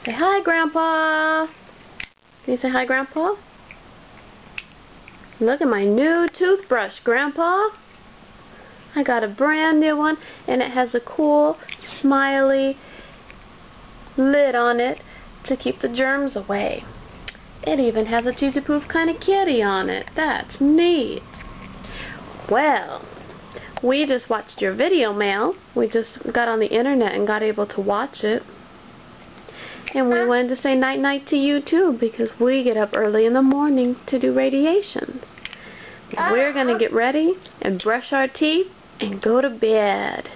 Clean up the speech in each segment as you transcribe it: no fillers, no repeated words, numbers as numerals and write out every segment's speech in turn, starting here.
Say hi, Grandpa. Can you say hi, Grandpa? Look at my new toothbrush, Grandpa. I got a brand new one, and it has a cool, smiley lid on it to keep the germs away. It even has a Cheesy Poof kind of kitty on it. That's neat. Well, we just watched your video, Mel. We just got on the internet and got able to watch it. And we wanted to say night-night to you, too, because we get up early in the morning to do radiations. We're going to get ready and brush our teeth and go to bed.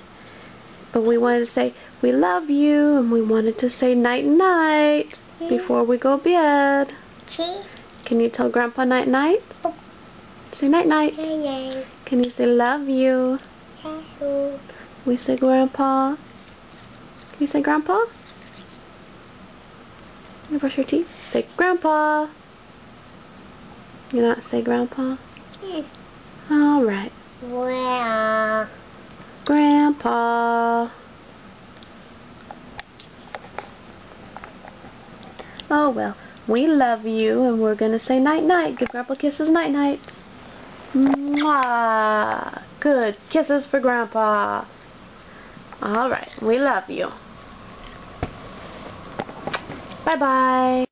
But we wanted to say we love you, and we wanted to say night-night before we go to bed. Can you tell Grandpa night-night? Say night-night. Can you say love you? We say Grandpa. Can you say Grandpa? You brush your teeth? Say Grandpa. You not say Grandpa? Alright. Well. Grandpa. Oh well, we love you, and we're gonna say night-night. Give Grandpa kisses night-night. Mwah! Good. Kisses for Grandpa. Alright, we love you. Bye-bye.